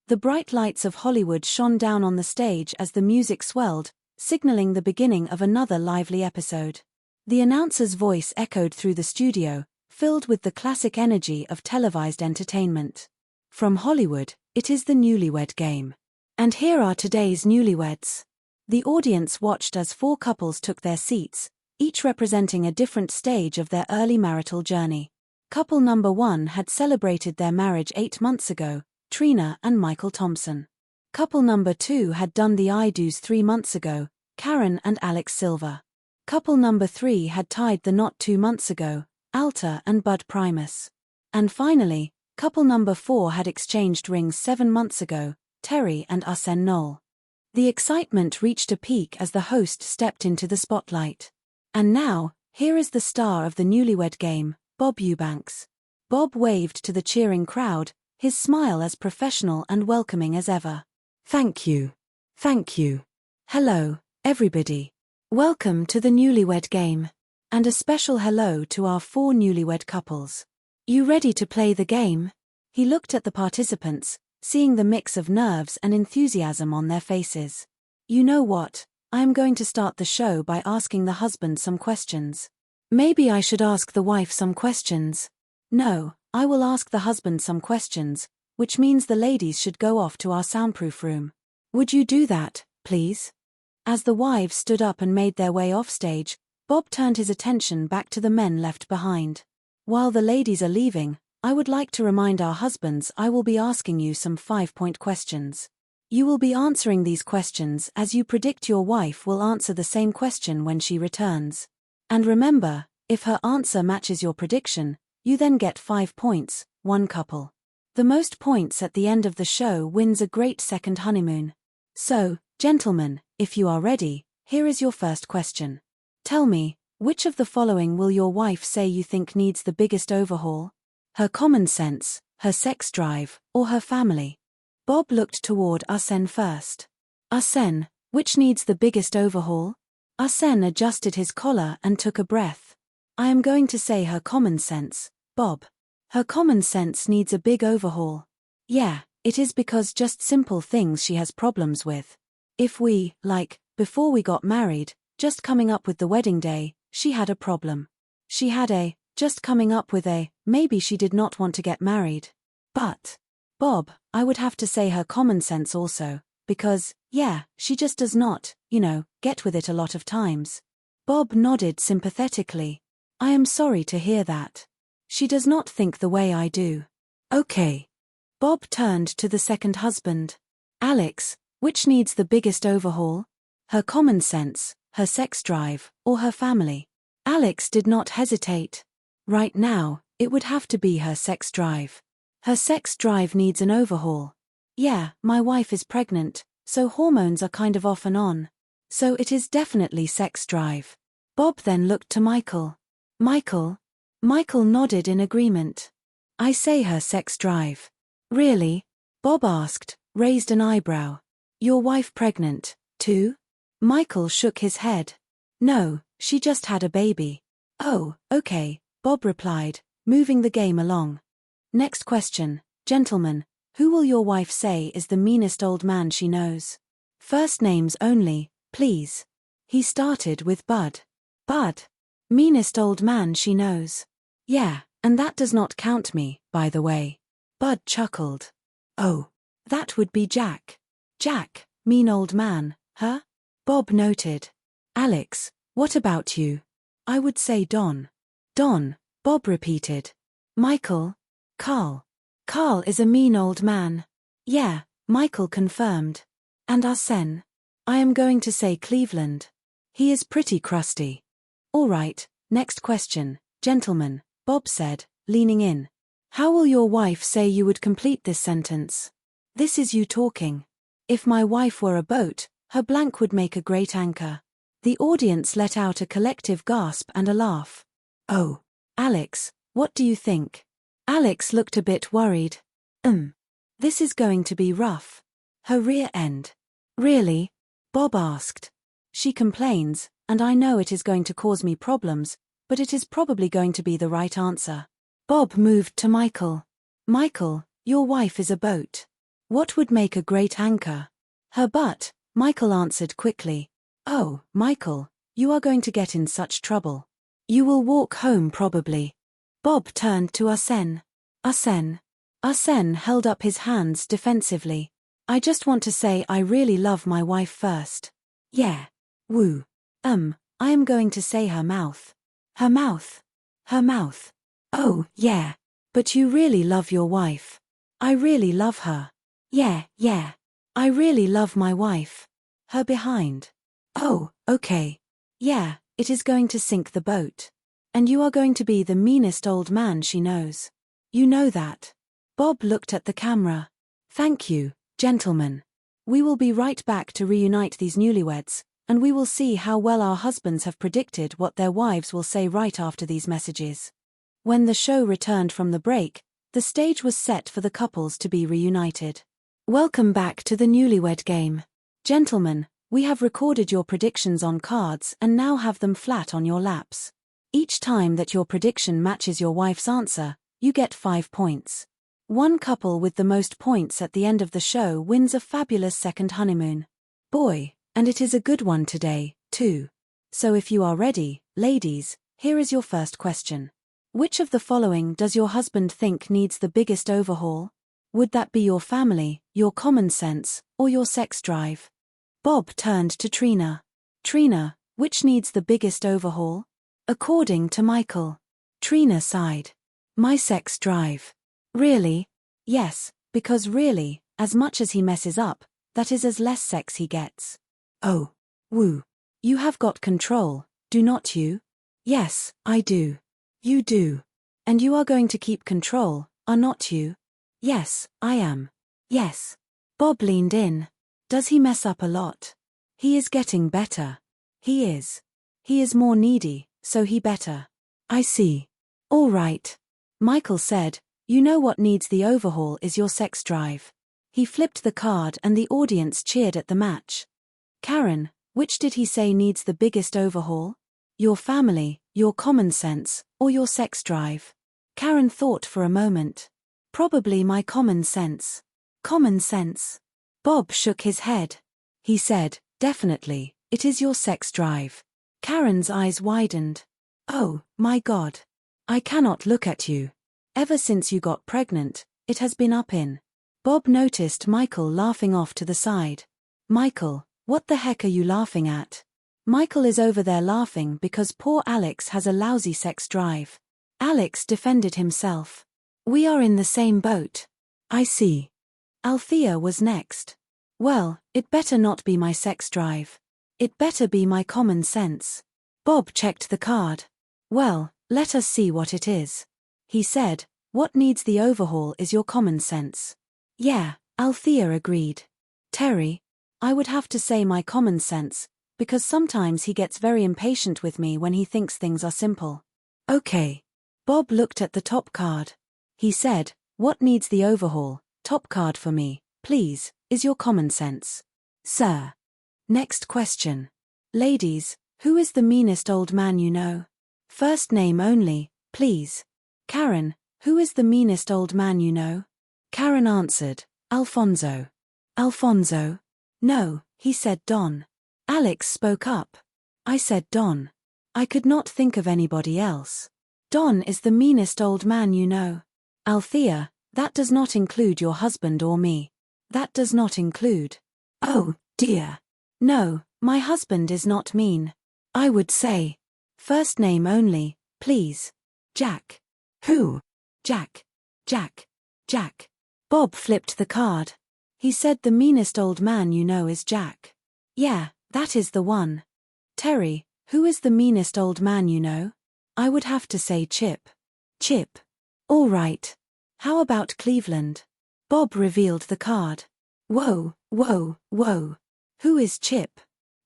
The bright lights of Hollywood shone down on the stage as the music swelled, signaling the beginning of another lively episode. The announcer's voice echoed through the studio, filled with the classic energy of televised entertainment. From Hollywood, it is the Newlywed Game. And here are today's newlyweds. The audience watched as 4 couples took their seats, each representing a different stage of their early marital journey. Couple number 1 had celebrated their marriage 8 months ago, Trina and Michael Thompson. Couple number 2 had done the I-do's 3 months ago, Karen and Alex Silver. Couple number 3 had tied the knot 2 months ago, Alta and Bud Primus. And finally, couple number 4 had exchanged rings 7 months ago, Terry and Arsène Knoll. The excitement reached a peak as the host stepped into the spotlight. And now, here is the star of the Newlywed Game, Bob Eubanks. Bob waved to the cheering crowd, his smile as professional and welcoming as ever. Thank you. Thank you. Hello, everybody. Welcome to the Newlywed Game. And a special hello to our 4 newlywed couples. You ready to play the game? He looked at the participants, seeing the mix of nerves and enthusiasm on their faces. You know what? I am going to start the show by asking the husband some questions. Maybe I should ask the wife some questions. No, I will ask the husband some questions, which means the ladies should go off to our soundproof room. Would you do that, please? As the wives stood up and made their way off stage, Bob turned his attention back to the men left behind. While the ladies are leaving, I would like to remind our husbands I will be asking you some 5-point questions. You will be answering these questions as you predict your wife will answer the same question when she returns. And remember, if her answer matches your prediction, you then get 5 points, 1 couple. The most points at the end of the show wins a great second honeymoon. So, gentlemen, if you are ready, here is your first question. Tell me, which of the following will your wife say you think needs the biggest overhaul? Her common sense, her sex drive, or her family? Bob looked toward Arsène first. Arsène, which needs the biggest overhaul? Arsène adjusted his collar and took a breath. I am going to say her common sense, Bob. Her common sense needs a big overhaul. Yeah, it is because just simple things she has problems with. If we, before we got married, just coming up with the wedding day, she had a problem. She had just coming up with maybe she did not want to get married. But, Bob, I would have to say her common sense also, because, yeah, she just does not, get with it a lot of times. Bob nodded sympathetically. I am sorry to hear that. She does not think the way I do. Okay. Bob turned to the second husband. Alex, which needs the biggest overhaul? Her common sense, her sex drive, or her family? Alex did not hesitate. Right now, it would have to be her sex drive. Her sex drive needs an overhaul. Yeah, my wife is pregnant, so hormones are kind of off and on. So it is definitely sex drive. Bob then looked to Michael. Michael? Michael nodded in agreement. I say her sex drive. Really? Bob asked, raised an eyebrow. Your wife pregnant, too? Michael shook his head. No, she just had a baby. Oh, okay, Bob replied, moving the game along. Next question, gentlemen, who will your wife say is the meanest old man she knows? First names only, please. He started with Bud. Bud. Meanest old man she knows. Yeah, and that does not count me, by the way. Bud chuckled. Oh, that would be Jack. Jack, mean old man, huh? Bob noted. Alex, what about you? I would say Don. Don, Bob repeated. Michael? Carl. Carl is a mean old man. Yeah, Michael confirmed. And Arsène? I am going to say Cleveland. He is pretty crusty. All right, next question, gentlemen, Bob said, leaning in. How will your wife say you would complete this sentence? This is you talking. If my wife were a boat, her blank would make a great anchor. The audience let out a collective gasp and a laugh. Oh, Alex, what do you think? Alex looked a bit worried. This is going to be rough. Her rear end. Really? Bob asked. She complains, and I know it is going to cause me problems, but it is probably going to be the right answer. Bob moved to Michael. Michael, your wife is a boat. What would make a great anchor? Her butt, Michael answered quickly. Oh, Michael, you are going to get in such trouble. You will walk home probably. Bob turned to Arsène. Arsène. Arsène held up his hands defensively. I just want to say I really love my wife first. Yeah. Woo. I am going to say her mouth. Her mouth. Her mouth. Oh, yeah. But you really love your wife. I really love her. Yeah. I really love my wife. Her behind. Oh, okay. Yeah, it is going to sink the boat. And you are going to be the meanest old man she knows. You know that. Bob looked at the camera. Thank you, gentlemen. We will be right back to reunite these newlyweds, and we will see how well our husbands have predicted what their wives will say right after these messages. When the show returned from the break, the stage was set for the couples to be reunited. Welcome back to the Newlywed Game. Gentlemen, we have recorded your predictions on cards and now have them flat on your laps. Each time that your prediction matches your wife's answer, you get 5 points. One couple with the most points at the end of the show wins a fabulous second honeymoon. Boy, and it is a good one today, too. So if you are ready, ladies, here is your first question. Which of the following does your husband think needs the biggest overhaul? Would that be your family, your common sense, or your sex drive? Bob turned to Trina. Trina, which needs the biggest overhaul? According to Michael. Trina sighed. My sex drive. Really? Yes, because really, as much as he messes up, that is as less sex he gets. Oh. Woo. You have got control, do not you? Yes, I do. You do. And you are going to keep control, are not you? Yes, I am. Yes. Bob leaned in. Does he mess up a lot? He is getting better. He is. He is more needy, so he better. I see. All right. Michael said, you know what needs the overhaul is your sex drive. He flipped the card and the audience cheered at the match. Karen, which did he say needs the biggest overhaul? Your family, your common sense, or your sex drive? Karen thought for a moment. Probably my common sense. Common sense. Bob shook his head. He said, definitely, it is your sex drive. Karen's eyes widened. Oh, my God. I cannot look at you. Ever since you got pregnant, it has been up in. Bob noticed Michael laughing off to the side. Michael, what the heck are you laughing at? Michael is over there laughing because poor Alex has a lousy sex drive. Alex defended himself. We are in the same boat. I see. Althea was next. Well, it better not be my sex drive. It better be my common sense. Bob checked the card. Well, let us see what it is. He said, what needs the overhaul is your common sense. Yeah, Althea agreed. Terry, I would have to say my common sense, because sometimes he gets very impatient with me when he thinks things are simple. Okay. Bob looked at the top card. He said, what needs the overhaul, top card for me, please, is your common sense. Sir. Next question. Ladies, who is the meanest old man you know? First name only, please. Karen, who is the meanest old man you know? Karen answered, Alfonso. Alfonso? No, he said Don. Alex spoke up. I said Don. I could not think of anybody else. Don is the meanest old man you know. Althea, that does not include your husband or me. That does not include. Oh, dear. No, my husband is not mean. I would say. First name only, please. Jack. Who? Jack. Jack. Jack. Bob flipped the card. He said the meanest old man you know is Jack. Yeah, that is the one. Terry, who is the meanest old man you know? I would have to say Chip. Chip. All right. How about Cleveland? Bob revealed the card. Whoa, whoa, whoa. Who is Chip?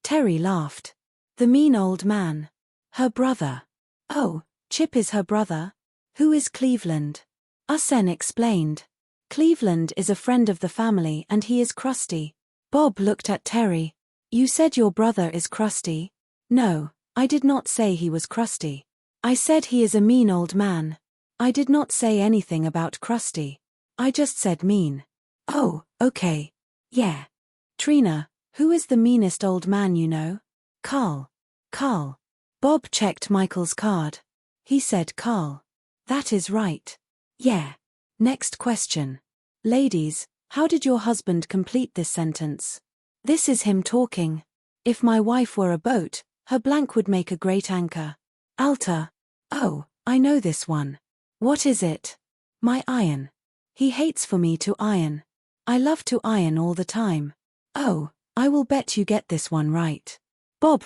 Terry laughed. The mean old man. Her brother. Oh, Chip is her brother? Who is Cleveland? Arsène explained. Cleveland is a friend of the family and he is crusty. Bob looked at Terry. You said your brother is crusty? No, I did not say he was crusty. I said he is a mean old man. I did not say anything about crusty. I just said mean. Oh, Okay. Yeah. Trina, who is the meanest old man you know? Carl. Carl. Bob checked Michael's card. He said Carl. That is right. Yeah. Next question. Ladies, how did your husband complete this sentence? This is him talking. If my wife were a boat, her blank would make a great anchor. Alta. Oh, I know this one. What is it? My iron. He hates for me to iron. I love to iron all the time. Oh, I will bet you get this one right. Bob